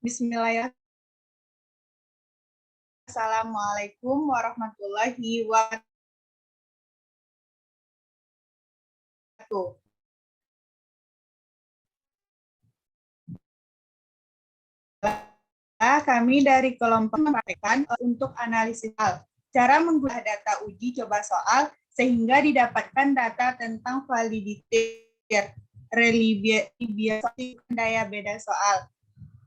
Bismillahirrahmanirrahim. Assalamualaikum warahmatullahi wabarakatuh. Kami dari kelompok mempraktekkan untuk analisis hal. Cara menggunakan data uji coba soal sehingga didapatkan data tentang validity, reliability, daya beda soal.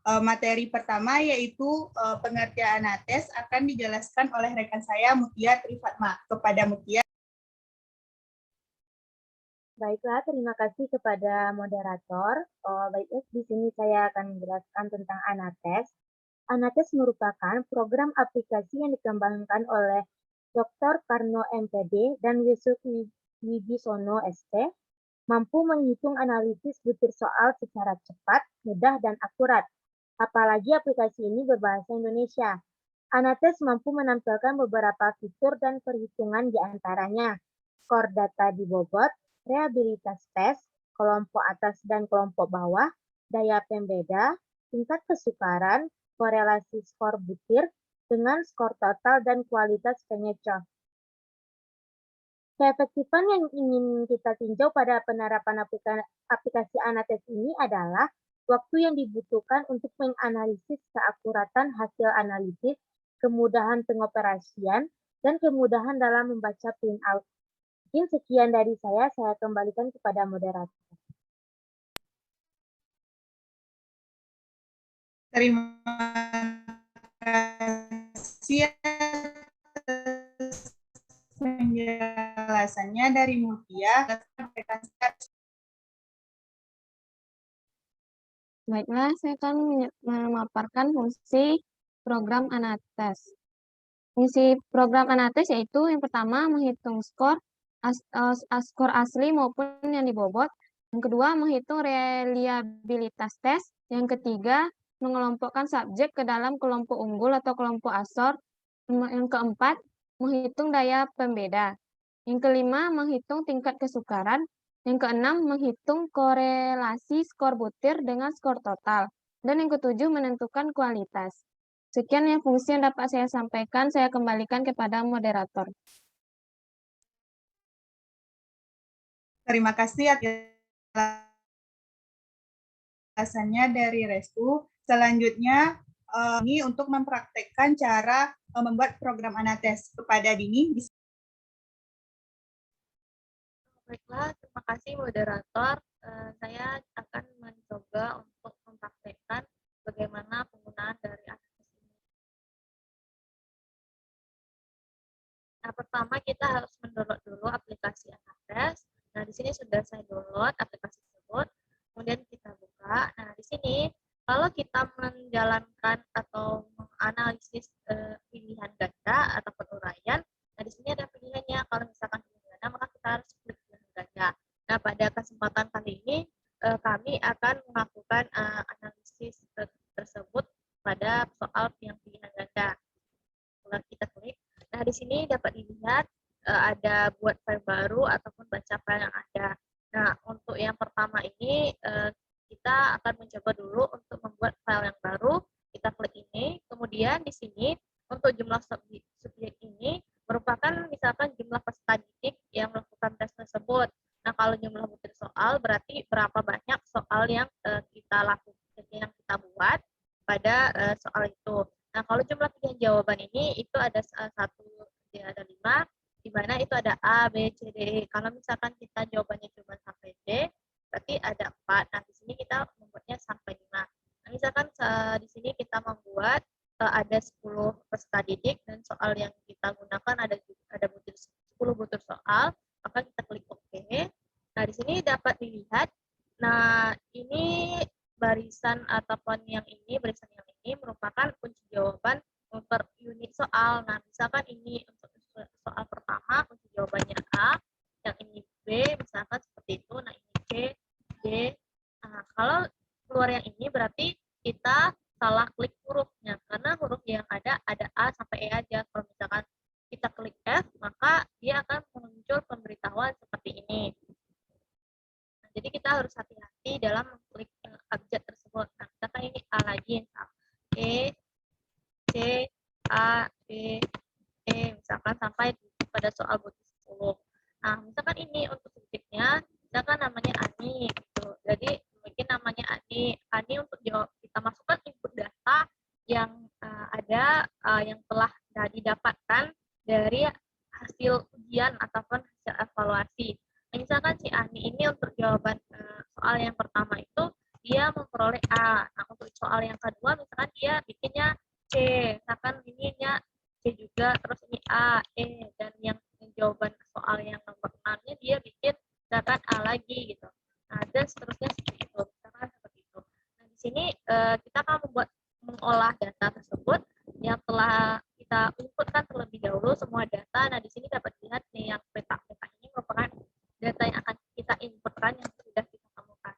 Materi pertama yaitu pengertian anates akan dijelaskan oleh rekan saya Mutia Trifatma. Kepada Mutia. Baiklah, terima kasih kepada moderator. Baiklah, di sini saya akan menjelaskan tentang Anates. Anates merupakan program aplikasi yang dikembangkan oleh Dr. Karno MPD dan Yusuf Wibisono ST, mampu menghitung analisis butir soal secara cepat, mudah, dan akurat. Apalagi aplikasi ini berbahasa Indonesia. Anates mampu menampilkan beberapa fitur dan perhitungan di antaranya skor data di bobot, reliabilitas tes, kelompok atas dan kelompok bawah, daya pembeda, tingkat kesukaran, korelasi skor butir dengan skor total dan kualitas pengecoh. Keefektifan yang ingin kita tinjau pada penerapan aplikasi Anates ini adalah waktu yang dibutuhkan untuk menganalisis keakuratan hasil analisis, kemudahan pengoperasian, dan kemudahan dalam membaca printout. Mungkin sekian dari saya kembalikan kepada moderator. Terima kasih atas penjelasannya dari Mutia. Baiklah, saya akan memaparkan fungsi program Anates. Fungsi program Anates yaitu yang pertama menghitung skor, skor asli maupun yang dibobot. Yang kedua menghitung reliabilitas tes. Yang ketiga mengelompokkan subjek ke dalam kelompok unggul atau kelompok asor. Yang keempat menghitung daya pembeda. Yang kelima menghitung tingkat kesukaran. Yang keenam menghitung korelasi skor butir dengan skor total. Dan yang ketujuh menentukan kualitas. Sekian yang fungsi yang dapat saya sampaikan, saya kembalikan kepada moderator. Terima kasih atas penjelasannya dari Restu. Selanjutnya, ini untuk mempraktekkan cara membuat program Anates kepada Dini. Baiklah, terima kasih moderator. Saya akan mencoba untuk mempraktekkan bagaimana penggunaan dari Anates ini. Nah, pertama kita harus mendownload dulu aplikasi Anates. Nah, di sini sudah saya download aplikasi tersebut. Kemudian kita buka. Nah, di sini kalau kita menjalankan atau menganalisis pilihan ganda ataupun uraian, nah di sini ada pilihannya. Kalau misalkan pilihan ganda, maka kita harus klik pilihan ganda. Nah, pada kesempatan kali ini kami akan melakukan analisis tersebut pada soal yang pilihan ganda. Kalau kita klik, nah di sini dapat dilihat ada buat file baru ataupun baca file yang ada. Nah, untuk yang pertama ini kita akan mencoba dulu untuk membuat file yang baru. Kita klik ini, kemudian di sini untuk jumlah subjek ini merupakan misalkan jumlah peserta didik yang melakukan tes tersebut. Nah, kalau jumlah butir soal berarti berapa banyak soal yang kita lakukan, yang kita buat pada soal itu. Nah, kalau jumlah pilihan jawaban ini itu ada ada 5, di mana itu ada A, B, C, D, E. Kalau misalkan kita jawabannya cuma sampai D, berarti ada 4. Nah, di sini kita membuatnya sampai 5. Nah, misalkan di sini kita membuat ada 10 peserta didik dan soal yang kita gunakan ada 10 butir soal, maka kita klik OK. Nah, di sini dapat dilihat, nah ini barisan yang ini merupakan kunci jawaban per unit soal. Nah, misalkan ini untuk soal pertama kunci jawabannya A, yang ini B, misalkan seperti itu. Nah, ini C, D. Nah, kalau keluar yang ini berarti kita salah klik hurufnya, karena huruf yang ada A sampai E aja. Kalau misalkan kita klik F, maka dia akan muncul pemberitahuan seperti ini. Nah, jadi kita harus hati-hati dalam mengklik abjad tersebut. Nah, misalkan ini A lagi. E, C, A, B, E, misalkan sampai pada soal bukti 10. Nah, misalkan ini untuk subjeknya, misalkan namanya Ani, gitu. Jadi, mungkin namanya Ani. Ani untuk jawab, kita masukkan input data yang ada, yang telah didapatkan dari hasil ujian ataupun hasil evaluasi. Nah, misalkan si Ani ini untuk jawaban soal yang pertama itu, dia memperoleh A. Nah, untuk soal yang kedua, misalkan dia bikinnya C. Misalkan ininya C juga, terus ini A, E, dan yang jawaban soal yang nomor 6-nya dia bikin misalkan A lagi gitu. Nah, dan seterusnya seperti itu. Misalkan seperti itu. Nah, di sini kita akan mengolah data tersebut yang telah kita inputkan terlebih dahulu semua data. Nah, di sini dapat dilihat nih yang peta-peta ini merupakan data yang akan kita inputkan yang sudah kita temukan.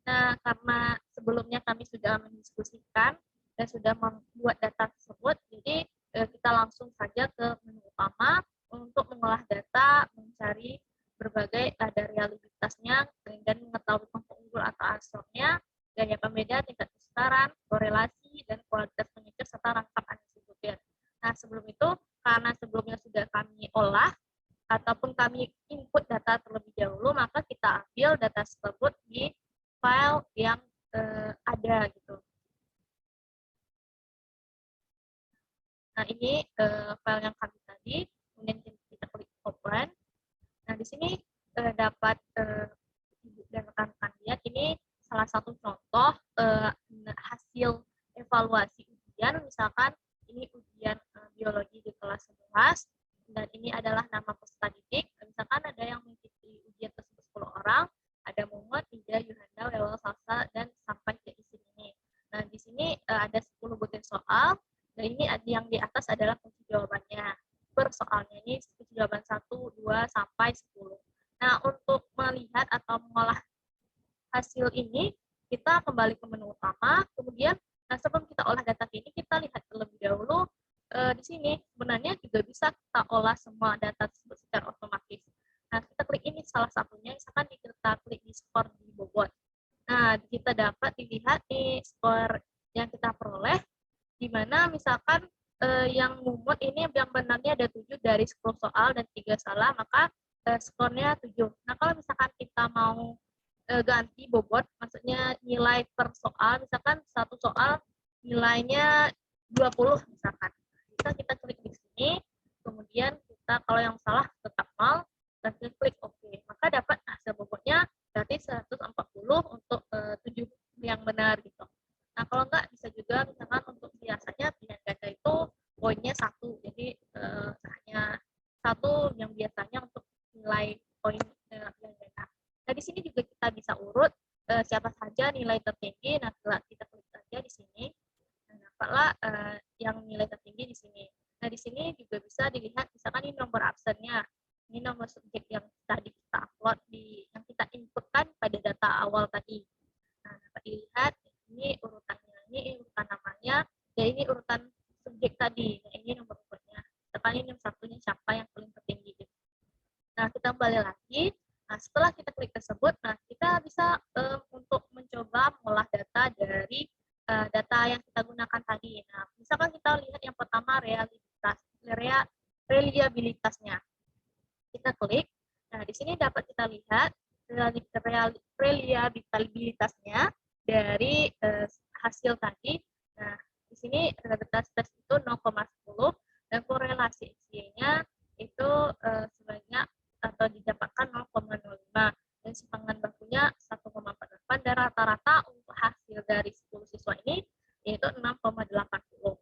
Nah, karena sebelumnya kami sudah mendiskusikan dan sudah membuat data tersebut, jadi kita langsung saja ke menu utama untuk mengolah data, mencari berbagai variabilitasnya dan mengetahui kelompok unggul atau asornya, gaya pembeda, tingkat kesetaraan, korelasi, dan kualitas pengecek serta rangkap analisis butir. Nah, sebelum itu, karena sebelumnya sudah kami olah ataupun kami input data terlebih dahulu, maka kita ambil data tersebut di file yang ada gitu. Nah, ini file yang kami tadi, kemudian kita klik open. Nah, di sini dapat Ibu dan rekan-rekan lihat, ini salah satu contoh hasil evaluasi ujian, misalkan ini ujian biologi di kelas 11, dan ini adalah nama peserta didik, misalkan ada yang mengikuti ujian tersebut 10 orang, ada Muhammad, Ida, Yuhanda, Lewal, Salsa, dan sampai ke isi ini. Nah, di sini ada 10 butir soal, dan ini yang di atas adalah kunci jawabannya. Per soalnya ini kunci jawaban 1, 2, sampai 10. Nah, untuk melihat atau mengolah hasil ini, kita kembali ke menu utama, kemudian sebelum kita olah data ini, kita lihat terlebih dahulu di sini sebenarnya juga bisa kita olah semua data tersebut secara otomatis. Nah, kita klik ini salah satunya, misalkan kita klik di skor di bobot. Nah, kita dapat dilihat di skor yang kita peroleh, di mana misalkan yang Mumut ini yang benarnya ada 7 dari 10 soal dan 3 salah, maka skornya 7. Nah, kalau misalkan kita mau ganti bobot, maksudnya nilai per soal, misalkan satu soal nilainya 20 misalkan. Kita klik di sini, kemudian kita kalau yang salah tetap 0, dan kita klik OK. Maka dapat hasil bobotnya berarti 140 untuk 7 yang benar gitu. Nah, kalau enggak bisa juga misalkan untuk biasanya pilihan ganda itu poinnya 1. Jadi hanya 1 yang biasanya untuk nilai poin pilihan ganda. Nah, di sini juga kita bisa urut siapa saja nilai tertinggi. Nah, kita klik saja di sini. Nah, dapatlah yang nilai tertinggi di sini. Nah, di sini juga bisa dilihat misalkan ini nomor absennya. Ini nomor subjek yang tadi kita upload yang kita inputkan pada data awal tadi. Nah, dapat dilihat ini urutannya, ini urutan namanya, dan ini urutan subjek tadi. Nah, ini nomor urutnya. Misalkan ini satunya siapa yang paling tertinggi. Gitu. Nah, kita kembali lagi. Nah, setelah kita klik tersebut, nah kita bisa untuk mencoba mengolah data dari data yang kita gunakan tadi. Nah, misalkan kita lihat yang pertama reliabilitasnya. Kita klik. Nah, di sini dapat kita lihat reliabilitasnya dari hasil tadi. Nah, di sini reliabilitas tes itu 0,10 dan korelasi XY-nya itu sebanyak atau didapatkan 0,05 dan simpangan bakunya 1,48 dan rata-rata untuk hasil dari 10 siswa ini yaitu 6,80.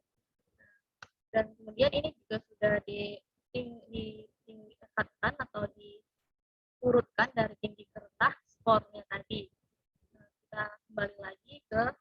Dan kemudian ini juga sudah ditingkatkan atau diurutkan dari tinggi ke rendah skornya tadi. Nah, kita kembali lagi ke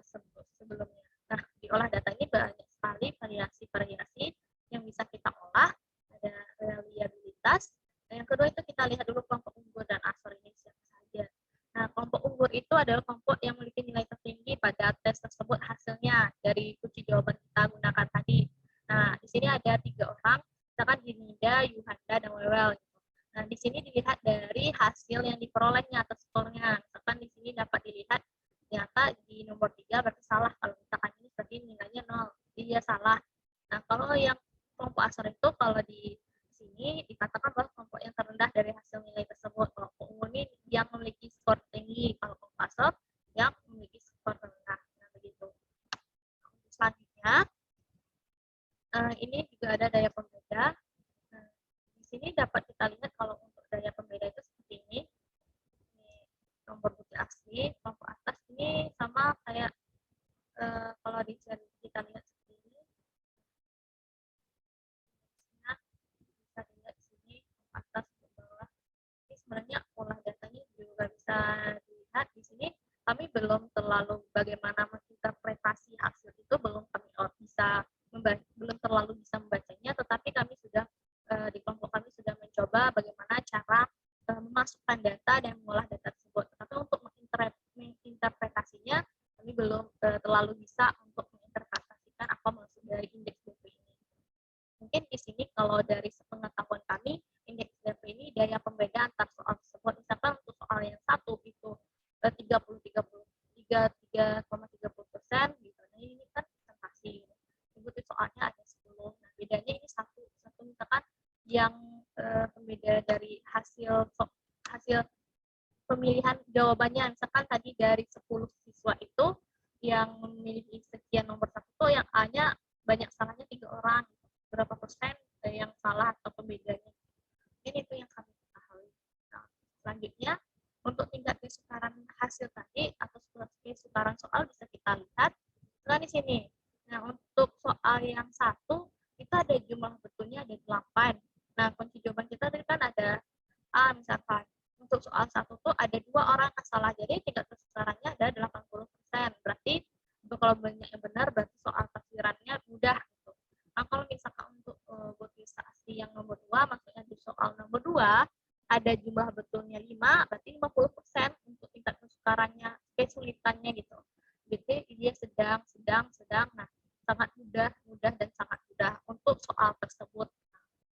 sebelumnya. Nah, di olah data ini banyak sekali variasi-variasi yang bisa kita olah. Ada reliabilitas. Nah, yang kedua itu kita lihat dulu kelompok unggul dan asor ini siapa saja. Nah, kelompok unggul itu adalah kelompok yang memiliki nilai tertinggi pada tes tersebut hasilnya dari kunci jawaban kita gunakan tadi. Nah, di sini ada 3 orang, misalkan Dinida, Yuhanda, dan Wewel. Gitu. Nah, di sini dilihat dari hasil yang diperolehnya atau skornya. Misalkan di sini dapat dilihat ternyata di nomor 3 berarti salah kalau misalkan ini seperti kasar itu kalau di sini dikatakan bahwa kelompok yang terendah dari hasil nilai tersebut. Kelompok umum ini yang memiliki skor tinggi, kalau kelompok kasar yang memiliki skor rendah. Nah, begitu. Selanjutnya, ini juga ada daya pembeda. Nah, di sini dapat kita lihat kalau untuk daya pembeda itu seperti ini. Ini nomor bukti asli, kelompok atas ini sama kayak kalau kita lihat seperti ini. Nah, bisa dilihat di sini atas ke bawah. Ini sebenarnya olah datanya juga bisa dilihat di sini. Kami belum terlalu bagaimana menginterpretasi hasil itu belum kami bisa belum terlalu bisa membacanya, tetapi kami sudah di kelompok kami sudah mencoba bagaimana cara memasukkan data dan mengolah data tersebut. Tetapi untuk menginterpretasinya kami belum terlalu bisa untuk menginterpretasikan apa maksud dari indeks DP ini. Mungkin di sini kalau dari sepengetahuan kami, indeks DP ini daya pembeda antar soal tersebut. Misalkan untuk soal yang satu itu 3,30% gitu. Nah, ini kan presentasi. Itu soalnya ada 10. Nah, bedanya ini satu misalkan yang pembeda dari hasil pemilihan jawabannya, misalkan tadi dari 10 siswa itu yang memilih sekian nomor satu itu yang A-nya banyak salahnya 3 orang. Berapa persen yang salah atau pembedanya. Ini itu yang kami ketahui. Nah, selanjutnya untuk tingkat kesukaran hasil tadi atau kesukaran soal bisa kita lihat di sini. Nah, untuk soal yang satu itu ada jumlah betulnya ada 8. Nah, kunci jawaban kita tadi kan ada A misalkan. Untuk soal satu tuh ada 2 orang yang salah, jadi tingkat kesukarannya ada 80%. Berarti untuk kalau banyak yang benar berarti soal tafsirannya mudah gitu. Nah, kalau misalkan untuk bukti asli yang nomor 2, maksudnya di soal nomor 2 ada jumlah betulnya 5, berarti 50% untuk tingkat kesukarannya, kesulitannya gitu. Jadi dia sedang. Nah, sangat mudah dan sangat mudah untuk soal tersebut.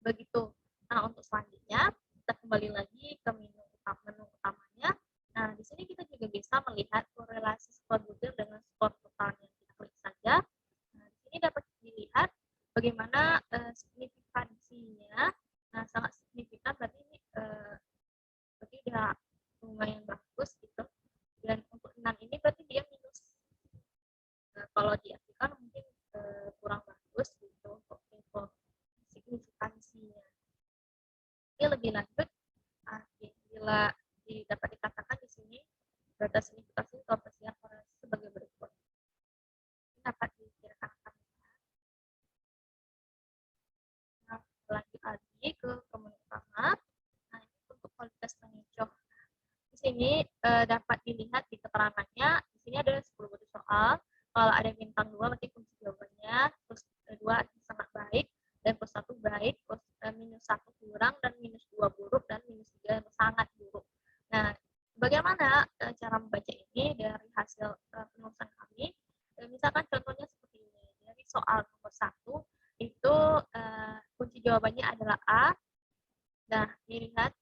Begitu. Nah, untuk selanjutnya kita kembali lagi ke menu utamanya. Nah, di sini kita juga bisa melihat korelasi skor butir dengan skor totalnya. Kita klik saja. Nah, di sini dapat dilihat bagaimana signifikansinya. Nah, sangat signifikan, berarti ini berarti udah lumayan bagus gitu. Dan untuk 6 ini berarti dia minus. Kalau diartikan mungkin kurang bagus gitu untuk info signifikansinya. Ini lebih lanjut, bila dapat dikatakan di sini data signifikansi koefisien korelasi sebagai berikut. Ini dapat dikirakan. Nah, lanjut lagi ke komponen utama. Nah, ini untuk kualitas pengecoh. Di sini dapat dilihat di keterangannya. Di sini ada 10 butir soal. Kalau ada bintang 2 berarti kunci jawabannya, plus 2 sangat baik, dan plus 1 baik, plus minus 1 kurang, dan minus 2 buruk, dan minus 3 sangat buruk. Nah, bagaimana cara membaca ini dari hasil penulisan kami? Misalkan contohnya seperti ini. Dari soal nomor 1, itu kunci jawabannya adalah A. Nah, dilihat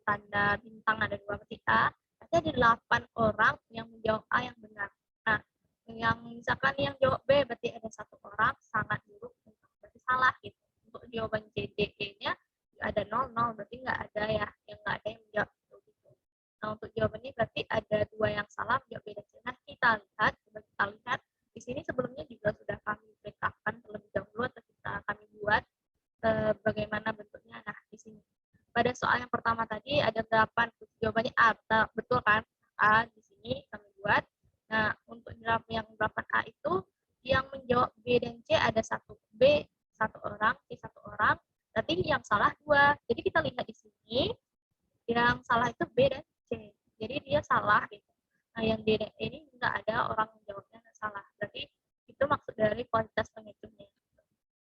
tanda bintang ada 2 berarti A. Berarti ada 8 orang yang menjawab A yang benar. Nah, yang misalkan yang jawab B berarti ada 1 orang sangat buruk, berarti salah gitu. Untuk jawaban C, D, E-nya ada 0, berarti nggak ada ya, yang nggak ada yang menjawab gitu. Nah, untuk jawaban ini berarti ada 2 yang salah menjawab B dan C. Nah, kita lihat di sini sebelumnya juga sudah kami berikan terlebih dahulu atau kami buat bagaimana bentuknya. Nah, di sini pada soal yang pertama tadi ada 8 jawabannya A, betul kan? A di sini kami buat. Nah, untuk yang 8A itu yang menjawab B dan C ada 1. B 1 orang, C 1 orang. Berarti yang salah 2. Jadi kita lihat di sini yang salah itu B dan C. Jadi dia salah gitu. Nah, yang D dan E ini nggak ada orang yang jawabnya salah. Berarti itu maksud dari kualitas penghitungnya.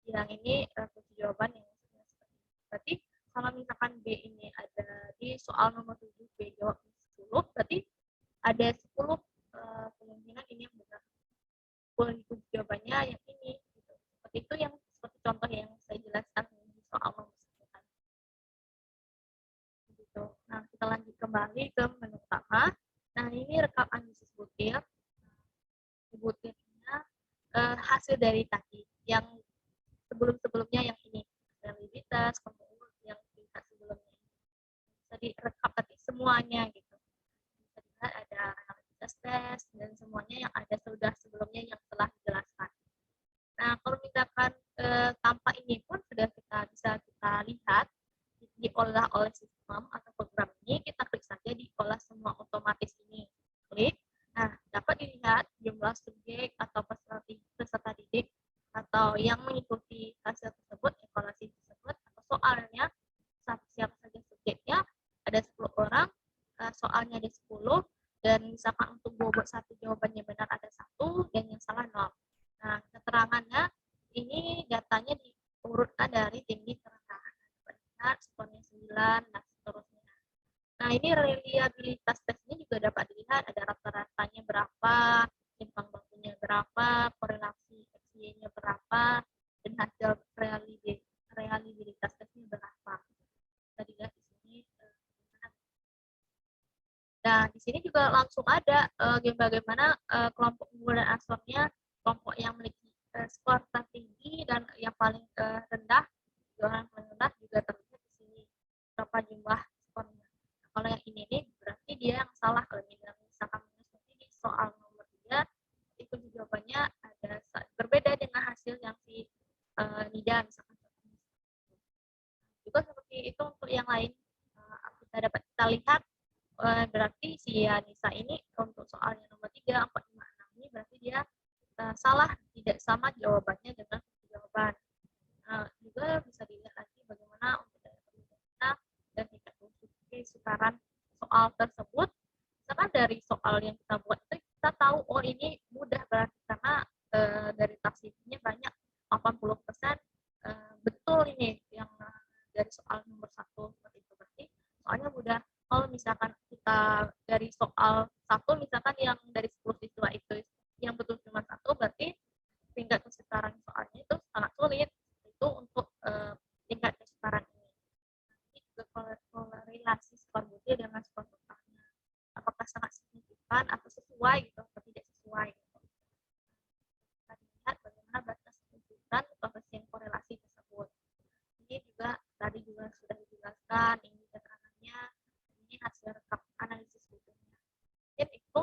Yang ini kunci jawaban yang seperti ini. Berarti kalau misalkan B ini ada di soal nomor 7, B jawab 10, berarti ada 10 kemungkinan ini yang benar. Kunci jawabannya yang ini. Gitu. Seperti itu yang seperti contoh yang saya jelaskan di soal nomor 10. Gitu. Nah, kita lanjut kembali ke menu utama. Nah, ini rekam analisis butir. Butirnya hasil dari tadi yang sebelum-sebelumnya yang ini. Reliabilitas, kelompok yang tingkat sebelumnya. Bisa direkap tadi semuanya gitu. Bisa dilihat ada analisis tes dan semuanya yang ada sudah sebelumnya yang telah dijelaskan. Nah, kalau misalkan tanpa ini pun sudah bisa kita lihat diolah oleh sistem atau program ini, kita klik saja diolah semua otomatis ini. Klik. Nah, dapat dilihat jumlah subjek atau peserta didik atau yang mengikuti hasil tersebut, evaluasi tersebut, atau soalnya, siapa saja subjeknya, ada 10 orang, soalnya ada 10, dan misalkan untuk bobot satu jawabannya benar ada 1, dan yang salah 0. Nah, keterangannya ini datanya diurutkan dari tinggi kerendahan. Lihat skornya 9 dan seterusnya. Nah, ini reliabilitas tesnya juga dapat dilihat ada rata-ratanya berapa, timbang bakunya berapa, korelasi XY-nya berapa, dan hasil reliabilitas tesnya berapa. Kita dilihat di sini. Nah, di sini juga langsung ada bagaimana kelompok unggul dan askornya, kelompok yang memiliki skor tertinggi dan yang paling rendah, yang paling rendah juga terlihat di sini berapa jumlah skornya. Nah, kalau yang ini nih berarti dia yang salah. Kalau misalkan nanti di soal nomor 3 itu jawabannya ada berbeda dengan hasil yang si Nida misalkan. Juga seperti itu untuk yang lain kita lihat. Berarti si Nisa ini untuk soalnya nomor 3, 4, 5, 6 ini berarti dia salah, tidak sama jawabannya dengan jawaban. Juga bisa dilihat lagi bagaimana untuk daya kita dan tingkat kesukaran soal tersebut. Misalkan dari soal yang kita buat itu kita tahu, oh ini mudah berarti karena dari tafsirnya banyak 80% betul ini yang dari soal nomor 1 seperti itu, berarti soalnya mudah. Kalau misalkan kita dari soal 1, misalkan yang dari 10 siswa itu yang betul cuma 1, berarti tingkat kesukaran soalnya itu sangat sulit. Itu untuk tingkat kesukaran ini. Ini juga korelasi skor butir dengan skor totalnya. Apakah sangat signifikan atau sesuai gitu, atau tidak sesuai gitu. Kita lihat bagaimana batas signifikan koefisien korelasi tersebut. Ini juga tadi juga sudah dijelaskan, ini keterangannya, ini hasil rekap analisis berikutnya. Mungkin itu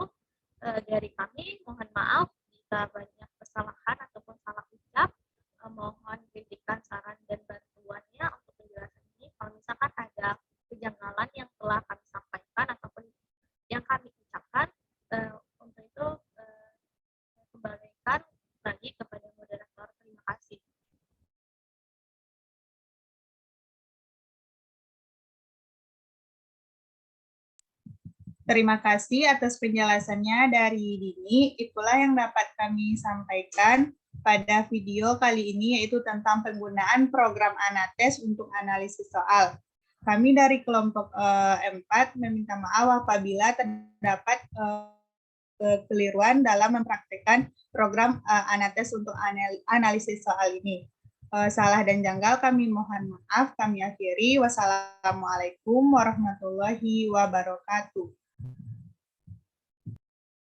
dari kami, mohon maaf jika banyak kesalahan ataupun salah ucap. Mohon kritikan, saran, dan bantuannya untuk penjelasan ini. Kalau misalkan ada kejanggalan yang telah kami sampaikan ataupun yang kami ucapkan, untuk itu kembalikan lagi kepada moderator. Terima kasih. Terima kasih atas penjelasannya dari Dini. Itulah yang dapat kami sampaikan pada video kali ini, yaitu tentang penggunaan program Anates untuk analisis soal. Kami dari kelompok 4 meminta maaf apabila terdapat kekeliruan dalam mempraktikkan program Anates untuk analisis soal ini. Salah dan janggal kami mohon maaf. Kami akhiri. Wassalamualaikum warahmatullahi wabarakatuh.